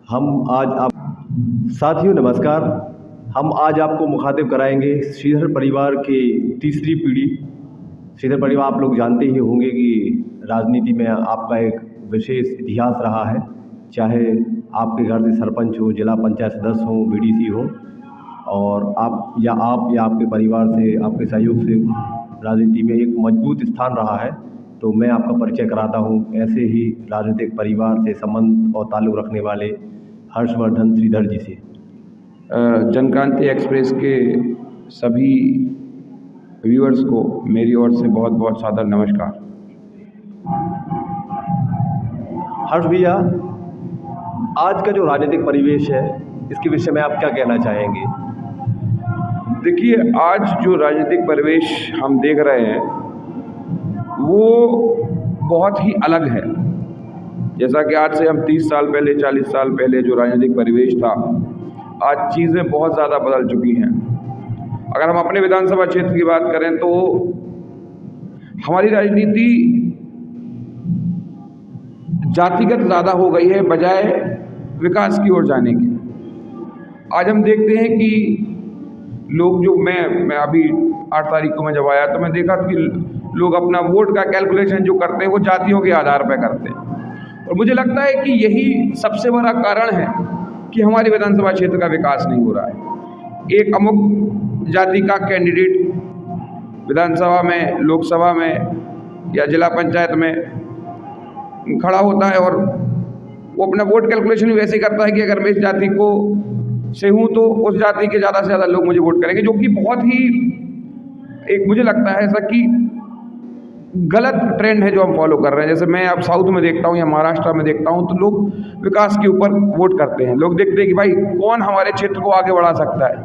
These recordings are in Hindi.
हम आज आप साथियों नमस्कार। हम आज आपको मुखातिब कराएंगे श्रीधर परिवार की तीसरी पीढ़ी। श्रीधर परिवार आप लोग जानते ही होंगे कि राजनीति में आपका एक विशेष इतिहास रहा है, चाहे आपके घर से सरपंच हो, जिला पंचायत सदस्य हो, बीडीसी हो, और आप या आपके परिवार से, आपके सहयोग से राजनीति में एक मजबूत स्थान रहा है। तो मैं आपका परिचय कराता हूँ ऐसे ही राजनीतिक परिवार से संबंध और ताल्लुक़ रखने वाले हर्षवर्धन श्रीधर जी से। जनक्रांति एक्सप्रेस के सभी व्यूअर्स को मेरी ओर से बहुत बहुत सादर नमस्कार। हर्ष भैया, आज का जो राजनीतिक परिवेश है इसके विषय में आप क्या कहना चाहेंगे? देखिए, आज जो राजनीतिक परिवेश हम देख रहे हैं वो बहुत ही अलग है। जैसा कि आज से हम 30 साल पहले, 40 साल पहले जो राजनीतिक परिवेश था, आज चीज़ें बहुत ज़्यादा बदल चुकी हैं। अगर हम अपने विधानसभा क्षेत्र की बात करें तो हमारी राजनीति जातिगत ज़्यादा हो गई है बजाय विकास की ओर जाने के। आज हम देखते हैं कि लोग जो मैं अभी 8 तारीख को मैं जब आया तो मैं देखा कि लोग अपना वोट का कैलकुलेशन जो करते हैं वो जातियों के आधार पर करते हैं, और मुझे लगता है कि यही सबसे बड़ा कारण है कि हमारे विधानसभा क्षेत्र का विकास नहीं हो रहा है। एक अमुक जाति का कैंडिडेट विधानसभा में, लोकसभा में या जिला पंचायत में खड़ा होता है और वो अपना वोट कैलकुलेशन भी वैसे करता है कि अगर मैं इस जाति को से हूँ तो उस जाति के ज़्यादा से ज़्यादा लोग मुझे वोट करेंगे, जो कि बहुत ही एक मुझे लगता है ऐसा कि गलत ट्रेंड है जो हम फॉलो कर रहे हैं। जैसे मैं अब साउथ में देखता हूँ या महाराष्ट्र में देखता हूँ तो लोग विकास के ऊपर वोट करते हैं। लोग देखते हैं कि भाई कौन हमारे क्षेत्र को आगे बढ़ा सकता है,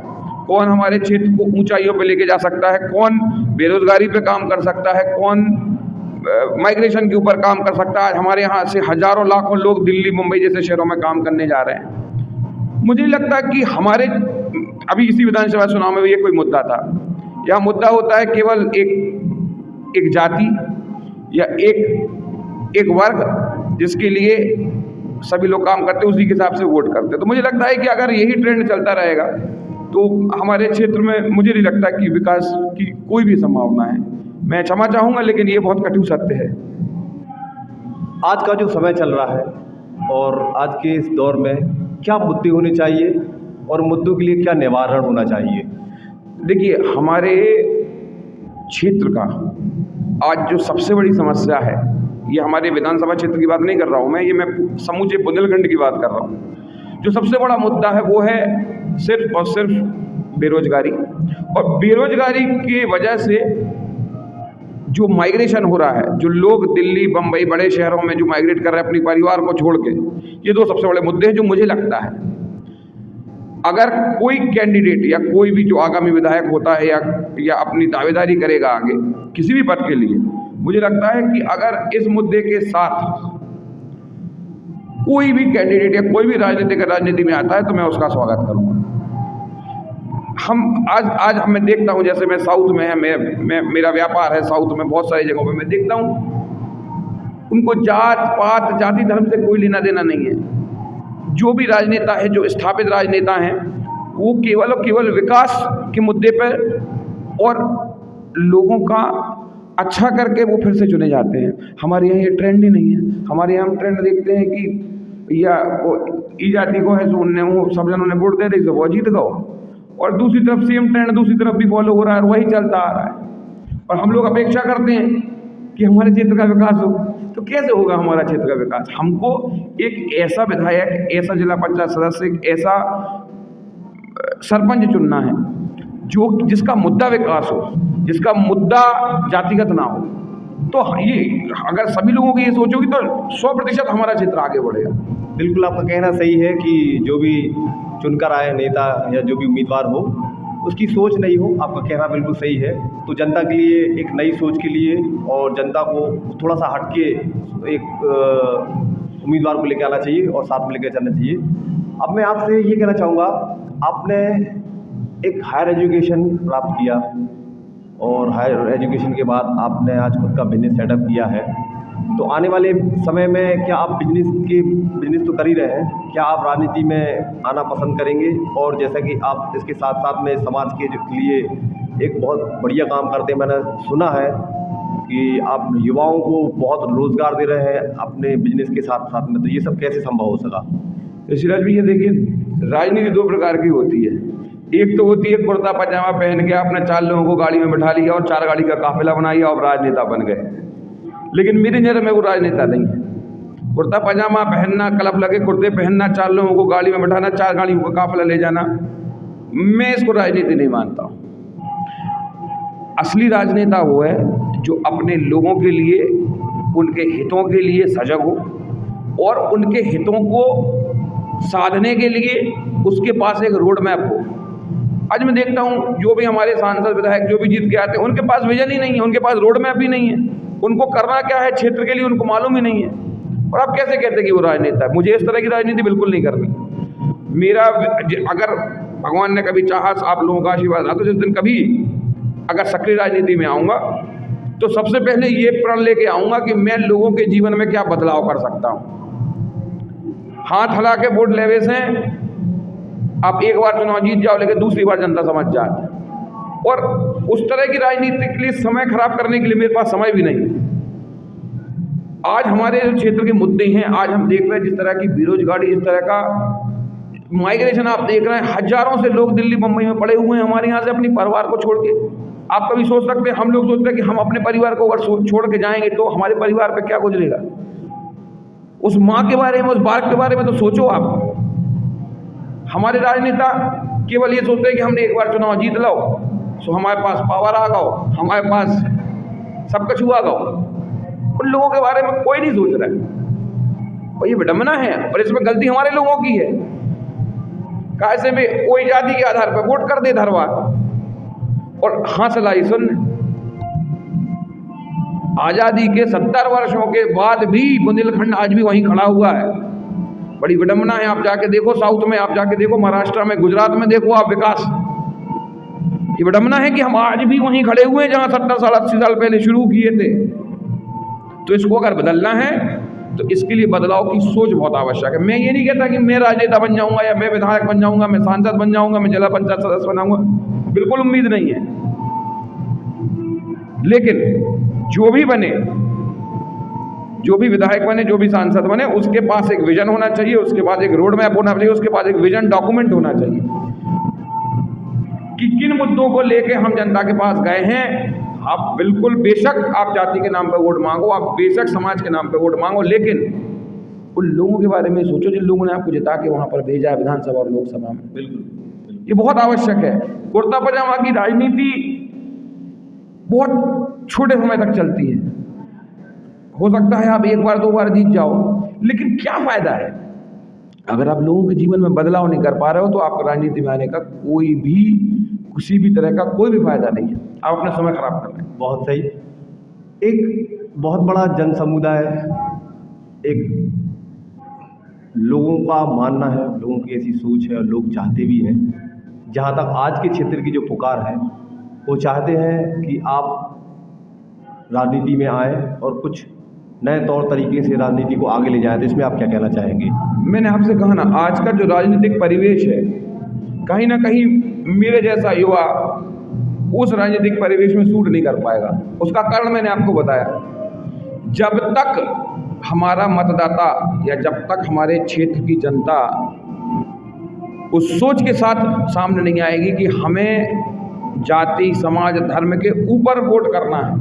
कौन हमारे क्षेत्र को ऊंचाइयों पे लेके जा सकता है, कौन बेरोजगारी पे काम कर सकता है, कौन माइग्रेशन के ऊपर काम कर सकता है। हमारे यहाँ से हजारों लाखों लोग दिल्ली, मुंबई जैसे शहरों में काम करने जा रहे हैं। मुझे नहीं लगता कि हमारे अभी इसी विधानसभा चुनाव में भी ये कोई मुद्दा था। यह मुद्दा होता है केवल एक जाति या एक वर्ग जिसके लिए सभी लोग काम करते हैं, उसी के हिसाब से वोट करते हैं। तो मुझे लगता है कि अगर यही ट्रेंड चलता रहेगा तो हमारे क्षेत्र में मुझे नहीं लगता कि विकास की कोई भी संभावना है। मैं क्षमा चाहूँगा लेकिन ये बहुत कटु सत्य है। आज का जो समय चल रहा है और आज के इस दौर में क्या मुद्दे होने चाहिए और मुद्दों के लिए क्या निवारण होना चाहिए? देखिए, हमारे क्षेत्र का आज जो सबसे बड़ी समस्या है, ये हमारे विधानसभा क्षेत्र की बात नहीं कर रहा हूँ मैं समूचे बुंदेलखंड की बात कर रहा हूँ। जो सबसे बड़ा मुद्दा है वो है सिर्फ और सिर्फ बेरोजगारी, और बेरोजगारी की वजह से जो माइग्रेशन हो रहा है, जो लोग दिल्ली, बम्बई, बड़े शहरों में जो माइग्रेट कर रहे हैं अपने परिवार को छोड़ के, ये 2 सबसे बड़े मुद्दे हैं जो मुझे लगता है अगर कोई कैंडिडेट या कोई भी जो आगामी विधायक होता है या अपनी दावेदारी करेगा आगे किसी भी पद के लिए, मुझे लगता है कि अगर इस मुद्दे के साथ कोई भी कैंडिडेट या कोई भी राजनीति में आता है तो मैं उसका स्वागत करूंगा। हम आज मैं देखता हूं, जैसे मैं साउथ में है, मैं मेरा व्यापार है साउथ में, बहुत सारी जगहों पे मैं देखता हूं उनको जात पात, जाति धर्म से कोई लेना देना नहीं है। जो भी राजनेता है, जो स्थापित राजनेता हैं, वो केवल और केवल विकास के मुद्दे पर और लोगों का अच्छा करके वो फिर से चुने जाते हैं। हमारे यहाँ ये ट्रेंड ही नहीं है। हमारे यहाँ हम ट्रेंड देखते हैं कि या ई जाति को है तो वो सब जनों ने वोट दे दी तो वो जीत गओ, और दूसरी तरफ सेम ट्रेंड दूसरी तरफ भी फॉलो हो रहा है और वही चलता आ रहा है। और हम लोग अपेक्षा करते हैं कि हमारे क्षेत्र का विकास हो, तो कैसे होगा हमारा क्षेत्र का विकास? हमको एक ऐसा विधायक, ऐसा जिला पंचायत सदस्य, एक ऐसा सरपंच चुनना है जो जिसका मुद्दा विकास हो, जिसका मुद्दा जातिगत ना हो। तो ये अगर सभी लोगों की ये सोच होगी तो 100% हमारा क्षेत्र आगे बढ़ेगा। बिल्कुल, आपका कहना सही है कि जो भी चुनकर आए नेता या जो भी उम्मीदवार हो उसकी सोच नहीं हो, आपका कहना बिल्कुल सही है। तो जनता के लिए एक नई सोच के लिए और जनता को थोड़ा सा हटके एक उम्मीदवार को लेकर आना चाहिए और साथ में लेकर चलना चाहिए। अब मैं आपसे ये कहना चाहूँगा, आपने एक हायर एजुकेशन प्राप्त किया और हायर एजुकेशन के बाद आपने आज खुद का बिजनेस सेटअप किया है। तो आने वाले समय में क्या आप बिजनेस तो कर ही रहे हैं, क्या आप राजनीति में आना पसंद करेंगे? और जैसा कि आप इसके साथ साथ में समाज के लिए एक बहुत बढ़िया काम करते हैं, मैंने सुना है कि आप युवाओं को बहुत रोज़गार दे रहे हैं अपने बिजनेस के साथ साथ में, तो ये सब कैसे संभव हो सका? तो सिराज भैया देखिए, राजनीति दो प्रकार की होती है। एक तो होती है कुर्ता पजामा पहन के आपने 4 लोगों को गाड़ी में बिठा लिया और 4 गाड़ी का काफिला बनाया और राजनेता बन गए। लेकिन मेरी नज़र में वो राजनेता नहीं है। कुर्ता पजामा पहनना, क्लब लगे कुर्ते पहनना, 4 लोगों को गाड़ी में बिठाना, 4 गाड़ियों का काफिला ले जाना, मैं इसको राजनीति नहीं मानता हूँ। असली राजनेता वो है जो अपने लोगों के लिए, उनके हितों के लिए सजग हो और उनके हितों को साधने के लिए उसके पास एक रोड मैप हो। आज मैं देखता हूँ जो भी हमारे सांसद विधायक जो भी जीत के आते हैं, उनके पास विजन ही नहीं है, उनके पास रोड मैप ही नहीं है, उनको करना क्या है क्षेत्र के लिए उनको मालूम ही नहीं है। और आप कैसे कहते हैं कि वो राजनेता है? मुझे इस तरह की राजनीति बिल्कुल नहीं करनी। मेरा अगर भगवान ने कभी चाहा, आप लोगों का आशीर्वाद रहा, तो जिस दिन कभी अगर सक्रिय राजनीति में आऊँगा तो सबसे पहले ये प्रण लेके आऊँगा कि मैं लोगों के जीवन में क्या बदलाव कर सकता हूँ। हाथ हिला के वोट लेवे से आप एक बार चुनाव जीत जाओ, लेकिन दूसरी बार जनता समझ जाए। और उस तरह की राजनीति के लिए समय खराब करने के लिए मेरे पास समय भी नहीं है। आज हमारे जो क्षेत्र के मुद्दे हैं, आज हम देख रहे हैं जिस तरह की बेरोजगारी, इस तरह का माइग्रेशन आप देख रहे हैं, हजारों से लोग दिल्ली मुंबई में पड़े हुए हैं हमारे यहाँ से अपने परिवार को छोड़ के। आप कभी सोच सकते हैं, हम लोग सोचते हैं कि हम अपने परिवार को अगर छोड़ के जाएंगे तो हमारे परिवार पे क्या गुजरेगा। उस माँ के बारे में, उस बालक के बारे में तो सोचो आप। हमारे राजनेता केवल ये सोचते हैं कि हमने एक बार चुनाव जीत लो सो हमारे पास पावर आ गओ, हमारे पास सब कुछ हुआ गओ। उन लोगों के बारे में कोई नहीं सोच रहा है और ये विडंबना है। और इसमें गलती हमारे लोगों की है। कैसे में कोई जाति के आधार पर वोट कर दे धरवा। और हाँ सलाई सुन, आजादी के 70 वर्षों के बाद भी बुंदेलखंड आज भी वहीं खड़ा हुआ है। बड़ी विडंबना है। आप जाके देखो साउथ में, आप जाके देखो महाराष्ट्र में, गुजरात में देखो आप विकास। ये विडंबना है कि हम आज भी वहीं खड़े हुए हैं जहां 70 साल 80 साल पहले शुरू किए थे। तो इसको अगर बदलना है तो इसके लिए बदलाव की सोच बहुत आवश्यक है। मैं ये नहीं कहता कि मैं राजनेता बन जाऊंगा या मैं विधायक बन जाऊंगा, मैं सांसद बन जाऊंगा, मैं जिला पंचायत सदस्य बनाऊंगा, बिल्कुल उम्मीद नहीं है। लेकिन जो भी बने, जो भी विधायक बने, जो भी सांसद बने, उसके पास एक विजन होना चाहिए, उसके पास एक रोड मैप होना चाहिए, उसके पास एक विजन डॉक्यूमेंट होना चाहिए कि किन मुद्दों को लेके हम जनता के पास गए हैं। आप बिल्कुल बेशक आप जाति के नाम पर वोट मांगो, आप बेशक समाज के नाम पर वोट मांगो, लेकिन उन लोगों के बारे में सोचो जिन लोगों ने आपको जिता के वहां पर भेजा है विधानसभा और लोकसभा में। बिल्कुल ये बहुत आवश्यक है। कुर्ता पजामा की राजनीति बहुत छोटे समय तक चलती है। हो सकता है आप एक बार 2 बार जीत जाओ, लेकिन क्या फायदा है अगर आप लोगों के जीवन में बदलाव नहीं कर पा रहे हो? तो आपको राजनीति में आने का कोई भी, किसी भी तरह का कोई भी फायदा नहीं है। आप अपना समय खराब कर रहे हैं। बहुत सही। एक बहुत बड़ा जन समुदाय, एक लोगों का मानना है, लोगों की ऐसी सोच है और लोग चाहते भी हैं, जहाँ तक आज के क्षेत्र की जो पुकार है, वो चाहते हैं कि आप राजनीति में आए और कुछ नए तौर तरीके से राजनीति को आगे ले जाएं। तो इसमें आप क्या कहना चाहेंगे? मैंने आपसे कहा ना, आज का जो राजनीतिक परिवेश है, कहीं ना कहीं मेरे जैसा युवा उस राजनीतिक परिवेश में सूट नहीं कर पाएगा। उसका कारण मैंने आपको बताया। जब तक हमारा मतदाता या जब तक हमारे क्षेत्र की जनता उस सोच के साथ सामने नहीं आएगी कि हमें जाति, समाज, धर्म के ऊपर वोट करना है,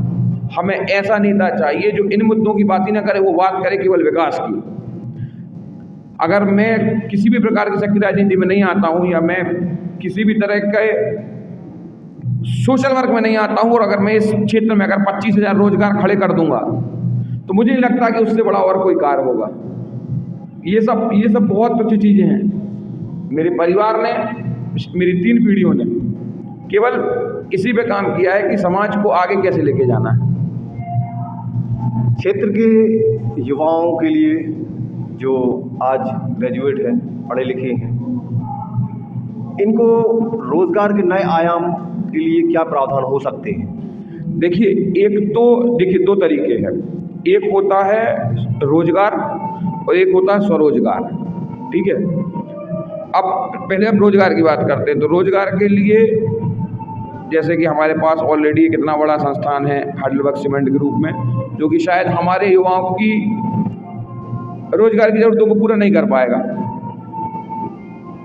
हमें ऐसा नेता चाहिए जो इन मुद्दों की बात ही ना करे, वो बात करे केवल विकास की। अगर मैं किसी भी प्रकार की सक्रिय राजनीति में नहीं आता हूँ या मैं किसी भी तरह के सोशल वर्क में नहीं आता हूँ, और अगर मैं इस क्षेत्र में अगर 25,000 रोजगार खड़े कर दूंगा, तो मुझे नहीं लगता कि उससे बड़ा और कोई कार्य होगा। ये सब बहुत अच्छी चीज़ें हैं। मेरे परिवार ने, मेरी 3 पीढ़ियों ने केवल इसी पे काम किया है कि समाज को आगे कैसे लेके जाना है। क्षेत्र के युवाओं के लिए जो आज ग्रेजुएट हैं, पढ़े लिखे हैं, इनको रोजगार के नए आयाम के लिए क्या प्रावधान हो सकते हैं? देखिए, 2 तरीके हैं। एक होता है रोजगार और एक होता है स्वरोजगार, ठीक है। अब पहले हम रोजगार की बात करते हैं, तो रोजगार के लिए जैसे कि हमारे पास ऑलरेडी एक इतना बड़ा संस्थान है हाइडेलबर्ग सीमेंट के रूप में, जो कि शायद हमारे युवाओं की रोजगार की ज़रूरतों को पूरा नहीं कर पाएगा।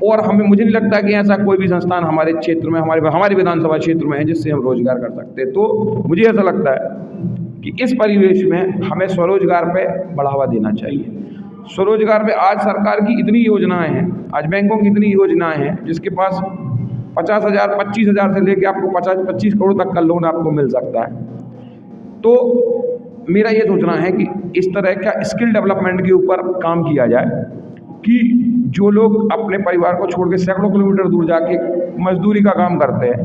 और मुझे नहीं लगता कि ऐसा कोई भी संस्थान हमारे क्षेत्र में, हमारे विधानसभा क्षेत्र में है जिससे हम रोजगार कर सकते हैं। तो मुझे ऐसा लगता है कि इस परिवेश में हमें स्वरोजगार पे बढ़ावा देना चाहिए। स्वरोजगार पे आज सरकार की इतनी योजनाएं हैं, आज बैंकों की इतनी योजनाएं हैं, जिसके पास 50,000 25,000 से लेके आपको 50-25 करोड़ तक का लोन आपको मिल सकता है। तो मेरा ये सोचना है कि इस तरह का स्किल डेवलपमेंट के ऊपर काम किया जाए कि जो लोग अपने परिवार को छोड़ के सैकड़ों किलोमीटर दूर जाके मजदूरी का काम करते हैं,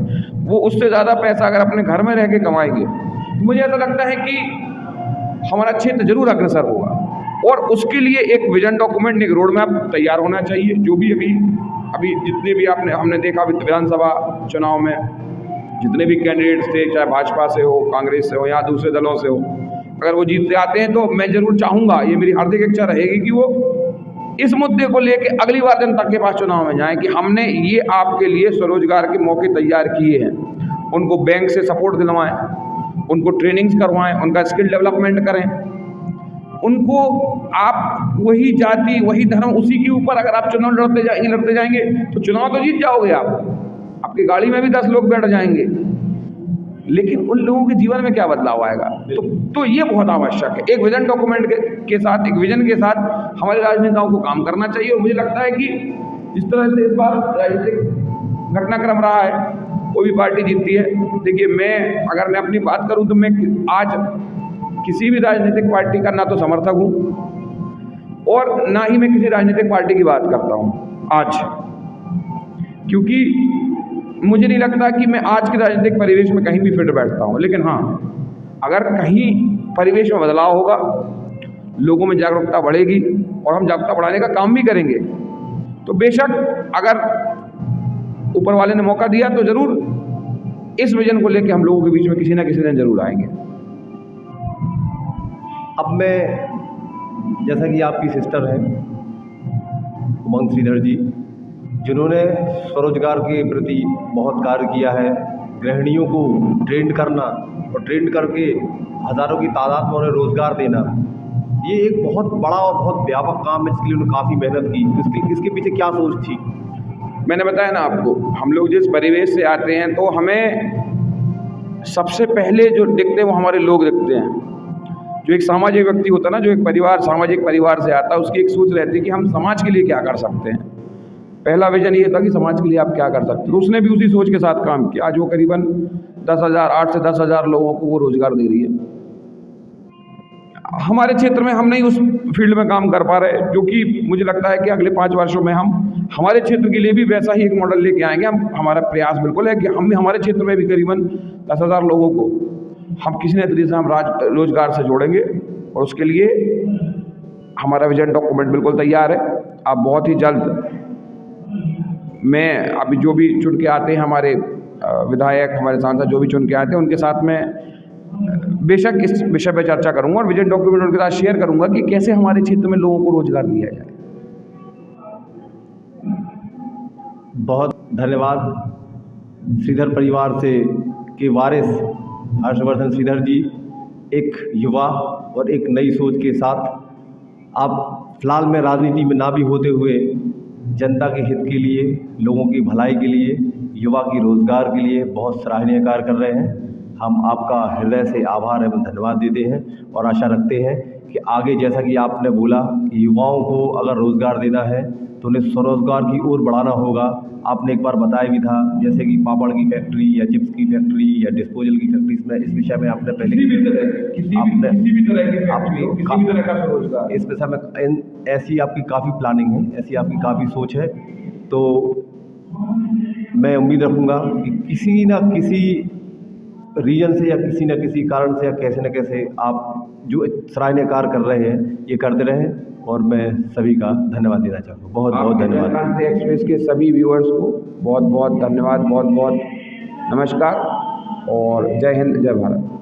वो उससे ज़्यादा पैसा अगर अपने घर में रह के कमाएंगे, तो मुझे ऐसा लगता है कि हमारा क्षेत्र जरूर अग्रसर होगा। और उसके लिए एक विजन डॉक्यूमेंट, एक रोड मैप तैयार होना चाहिए। जो भी अभी जितने भी हमने देखा विधानसभा चुनाव में जितने भी कैंडिडेट्स थे, चाहे भाजपा से हो, कांग्रेस से हो या दूसरे दलों से हो, अगर वो जीतते आते हैं तो मैं जरूर चाहूँगा, ये मेरी हार्दिक इच्छा रहेगी कि वो इस मुद्दे को लेके अगली बार जनता के पास चुनाव में जाएं कि हमने ये आपके लिए स्वरोजगार के मौके तैयार किए हैं। उनको बैंक से सपोर्ट दिलवाएं, उनको ट्रेनिंग्स करवाएं, उनका स्किल डेवलपमेंट करें, उनको आप वही जाति वही धर्म उसी के ऊपर अगर आप चुनाव लड़ते जाएंगे तो चुनाव तो जीत जाओगे आप, आपकी गाड़ी में भी 10 लोग बैठ जाएंगे, लेकिन उन लोगों के जीवन में क्या बदलाव आएगा? तो ये बहुत आवश्यक है। एक विजन डॉक्यूमेंट के साथ, एक विजन के साथ हमारे राजनेताओं को काम करना चाहिए। और मुझे लगता है कि जिस तरह से इस बार राजनीतिक घटनाक्रम रहा है, कोई भी पार्टी जीतती है। देखिए, अगर मैं अपनी बात करूं तो मैं आज किसी भी राजनीतिक पार्टी का ना तो समर्थक हूं और ना ही मैं किसी राजनीतिक पार्टी की बात करता हूं आज, क्योंकि मुझे नहीं लगता कि मैं आज के राजनीतिक परिवेश में कहीं भी फिट बैठता हूं। लेकिन हाँ, अगर कहीं परिवेश में बदलाव होगा, लोगों में जागरूकता बढ़ेगी और हम जागरूकता बढ़ाने का काम भी करेंगे, तो बेशक अगर ऊपर वाले ने मौका दिया तो जरूर इस विजन को लेकर हम लोगों के बीच में किसी ना किसी दिन जरूर आएंगे। अब मैं, जैसा कि आपकी सिस्टर हैं उमंग श्रीधर जी, जिन्होंने स्वरोजगार के प्रति बहुत कार्य किया है, गृहिणियों को ट्रेंड करना और ट्रेंड करके हज़ारों की तादाद में उन्हें रोज़गार देना, ये एक बहुत बड़ा और बहुत व्यापक काम है जिसके लिए उन्होंने काफ़ी मेहनत की। इसके पीछे क्या सोच थी? मैंने बताया ना आपको, हम लोग जिस परिवेश से आते हैं तो हमें सबसे पहले जो दिखते हैं वो हमारे लोग दिखते हैं। जो एक सामाजिक व्यक्ति होता है ना, जो एक सामाजिक परिवार से आता है, उसकी एक सोच रहती है कि हम समाज के लिए क्या कर सकते हैं। पहला विजन ये था कि समाज के लिए आप क्या कर सकते हो। उसने भी उसी सोच के साथ काम किया। आज वो करीबन 8 से 10,000 लोगों को वो रोजगार दे रही है। हमारे क्षेत्र में हम नहीं उस फील्ड में काम कर पा रहे, जो कि मुझे लगता है कि अगले 5 वर्षों में हम हमारे क्षेत्र के लिए भी वैसा ही एक मॉडल लेके आएंगे। हमारा प्रयास बिल्कुल है कि हम हमारे क्षेत्र में भी करीबन 10,000 लोगों को हम किसी न तरीके से हम रोजगार से जोड़ेंगे। और उसके लिए हमारा विजन डॉक्यूमेंट बिल्कुल तैयार है। आप बहुत ही जल्द, मैं अभी जो भी चुन के आते हैं हमारे विधायक, हमारे सांसद जो भी चुन के आते हैं, उनके साथ मैं बेशक इस विषय पर चर्चा करूंगा और विजन डॉक्यूमेंट उनके साथ शेयर करूंगा कि कैसे हमारे क्षेत्र में लोगों को रोजगार दिया जाए। बहुत धन्यवाद। श्रीधर परिवार से के वारिस हर्षवर्धन श्रीधर जी, एक युवा और एक नई सोच के साथ आप फिलहाल में राजनीति में ना भी होते हुए जनता के हित के लिए, लोगों की भलाई के लिए, युवा की रोजगार के लिए बहुत सराहनीय कार्य कर रहे हैं। हम आपका हृदय से आभार एवं धन्यवाद देते हैं और आशा रखते हैं कि आगे, जैसा कि आपने बोला कि युवाओं को अगर रोज़गार देना है तो उन्हें स्वरोजगार की ओर बढ़ाना होगा। आपने एक बार बताया भी था, जैसे कि पापड़ की फैक्ट्री या चिप्स की फैक्ट्री या डिस्पोजल की फैक्ट्री, इसमें इस विषय में आपने पहले किसी भी तरह का रोजगार, इस विषय में ऐसी आपकी काफ़ी प्लानिंग है, ऐसी आपकी काफ़ी सोच है। तो मैं उम्मीद रखूँगा कि किसी न किसी रीजन से या किसी न किसी कारण से या कैसे न कैसे आप जो सराहनीय कार्य कर रहे हैं ये करते रहें। और मैं सभी का धन्यवाद देना चाहूँगा। बहुत बहुत धन्यवाद। क्रांति एक्सप्रेस के सभी व्यूअर्स को बहुत बहुत धन्यवाद, बहुत बहुत नमस्कार और जय हिंद, जय भारत।